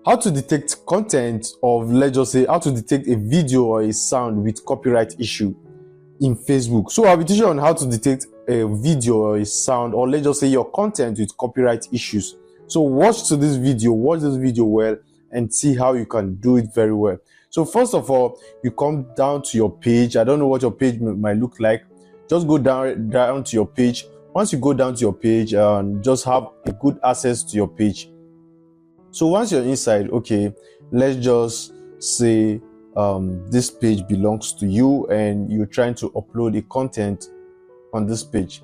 How to detect content of, let's just say, how to detect a video or a sound with copyright issue in Facebook. So I'll be teaching on how to detect a video or a sound, or let's just say your content with copyright issues. So watch this video well, and see how you can do it very well. So first of all, you come down to your page. I don't know what your page might look like. Just go down to your page. Once you go down to your page, just have a good access to your page. So once you're inside, okay, let's just say this page belongs to you and you're trying to upload a content on this page.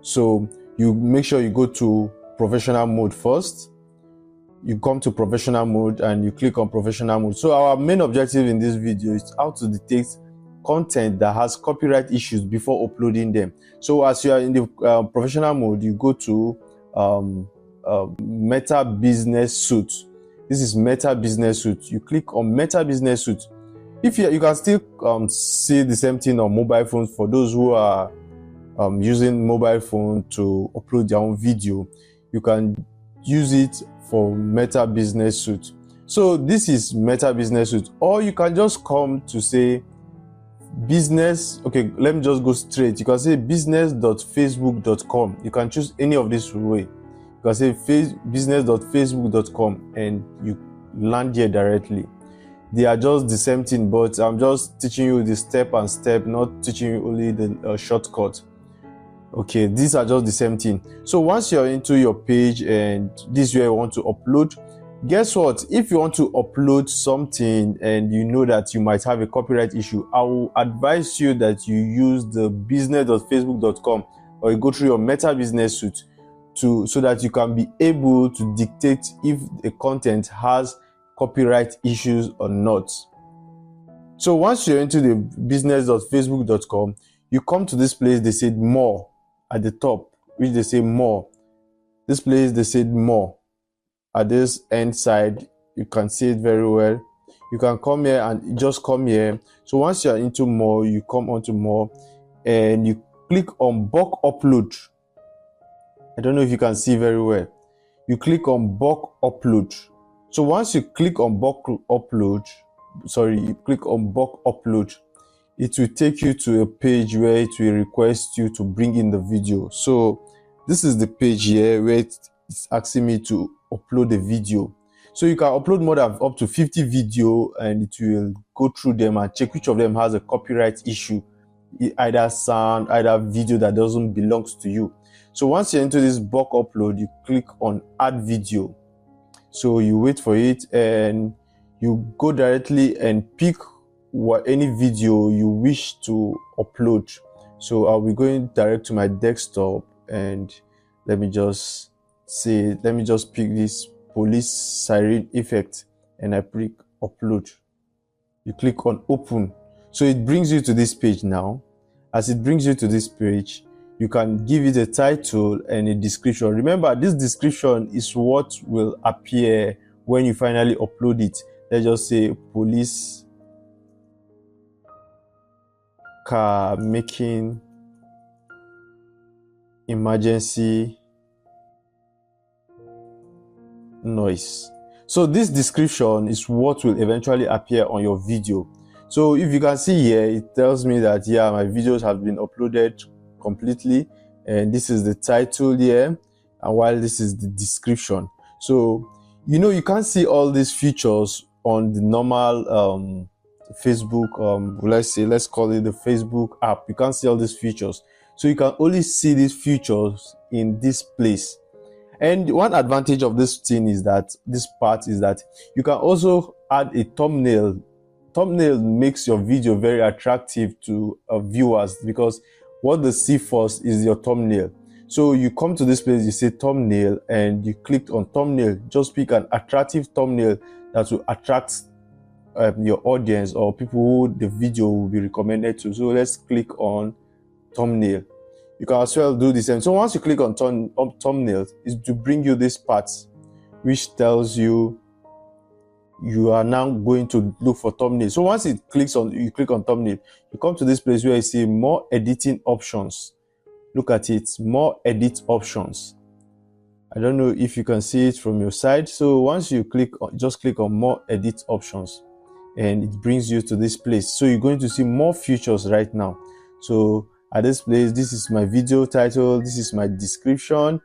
So you make sure you go to professional mode first. You come to professional mode and you click on professional mode. So our main objective in this video is how to detect content that has copyright issues before uploading them. So as you are in the professional mode, you go to Meta Business Suite. This is Meta Business Suite. You click on Meta Business Suite. If you can still see the same thing on mobile phones for those who are using mobile phone to upload their own video. You can use it for Meta Business Suite. So this is Meta Business Suite, or you can just come to say business. Okay, let me just go straight. You can say business.facebook.com. You can choose any of this way. You can say business.facebook.com and you land here directly. They are just the same thing, but I'm just teaching you the step and step, not teaching you only the shortcut. Okay, these are just the same thing. So once you're into your page and this is where you want to upload, guess what? If you want to upload something and you know that you might have a copyright issue, I will advise you that you use the business.facebook.com or you go through your Meta Business Suite so that you can be able to dictate if the content has copyright issues or not. So once you're into the business.facebook.com, you come to this place. They said more at the top, which they say more. This place they said more. At this end side, you can see it very well. You can come here and just come here. So once you're into more, you come onto more and you click on bulk upload. I don't know if you can see very well. You click on bulk upload. So once you click on bulk upload, it will take you to a page where it will request you to bring in the video. So this is the page here where it's asking me to upload the video. So you can upload more than up to 50 video and it will go through them and check which of them has a copyright issue, either sound, either video that doesn't belong to you. So once you're into this bulk upload, you click on add video. So you wait for it and you go directly and pick any video you wish to upload. So I'll be going direct to my desktop and let me just pick this police siren effect and I click upload. You click on open. So it brings you to this page now. As it brings you to this page, you can give it a title and a description. Remember, this description is what will appear when you finally upload it. Let's just say police car making emergency noise. So this description is what will eventually appear on your video. So if you can see here, it tells me that my videos have been uploaded completely, and this is the title here, and while this is the description. So you can't see all these features on the normal Facebook, let's call it the Facebook app. You can't see all these features, so you can only see these features in this place. And one advantage of this part is that you can also add a thumbnail. Thumbnail makes your video very attractive to viewers, because what they see first is your thumbnail. So you come to this place, you say thumbnail, and you click on thumbnail. Just pick an attractive thumbnail that will attract your audience or people who the video will be recommended to. So let's click on thumbnail. You can as well do the same. So once you click on thumbnail, it's to bring you this part, which tells you are now going to look for thumbnail. So once you click on thumbnail, you come to this place where you see more editing options. Look at it, more edit options. I don't know if you can see it from your side. So once you just click on more edit options, and it brings you to this place. So you're going to see more features right now. So at this place, this is my video title, this is my description.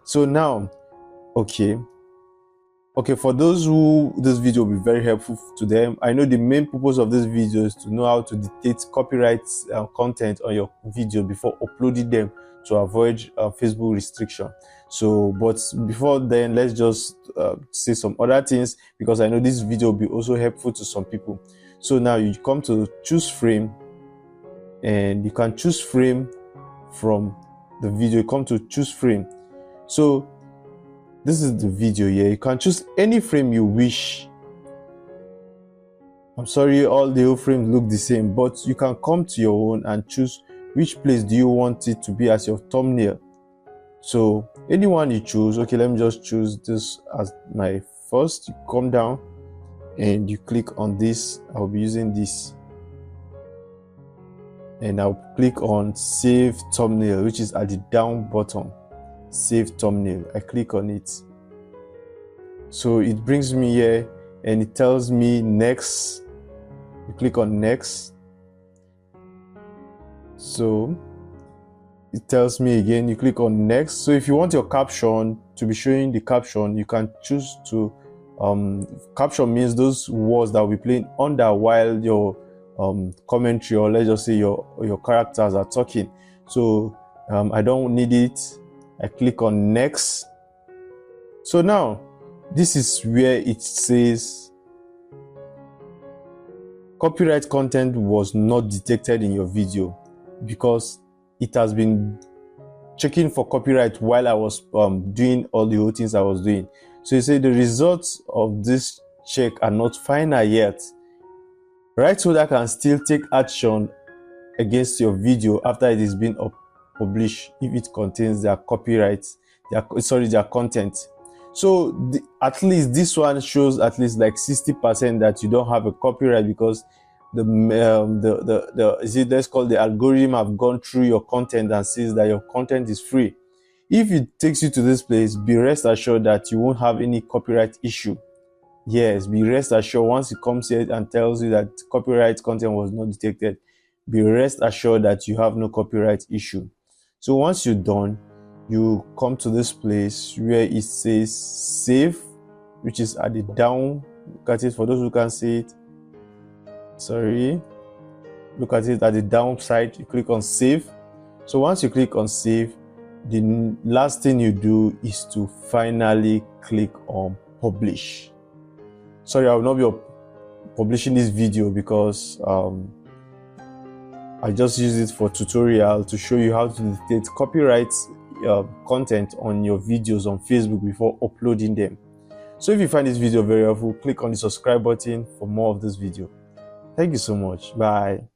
So now, okay, for those who this video will be very helpful to them, I know the main purpose of this video is to know how to dictate copyright content on your video before uploading them to avoid Facebook restriction. So but before then, let's just say some other things, because I know this video will be also helpful to some people. So now you come to choose frame, and you can choose frame from the video. You come to choose frame. So this is the video here. You can choose any frame you wish. I'm sorry, all the old frames look the same, but you can come to your own and choose which place do you want it to be as your thumbnail. So anyone you choose. Okay, let me just choose this as my first. You come down and you click on this. I'll be using this, and I'll click on save thumbnail, which is at the down bottom. Save thumbnail. I click on it, so it brings me here and it tells me next. You click on next, so it tells me again, you click on next. So if you want your caption to be showing the caption, you can choose to caption means those words that will be playing under while your commentary, or let's just say your characters are talking. So I don't need it. I click on next. So now this is where it says copyright content was not detected in your video, because it has been checking for copyright while I was doing all the whole things I was doing. So you say the results of this check are not final yet. Right holder can still take action against your video after it is being published if it contains their copyright, their content. So at least this one shows at least like 60% that you don't have a copyright, because let's call the algorithm have gone through your content and says that your content is free. If it takes you to this place, be rest assured that you won't have any copyright issue. Yes, be rest assured. Once it comes here and tells you that copyright content was not detected, be rest assured that you have no copyright issue. So once you're done, you come to this place where it says save, which is at the down. Look at it for those who can't see it. Sorry, look at it at the downside. You click on save. So once you click on save, the last thing you do is to finally click on publish. Sorry, I will not be publishing this video because I just use it for tutorial to show you how to detect copyright content on your videos on Facebook before uploading them. So if you find this video very helpful, click on the subscribe button for more of this video. Thank you so much. Bye.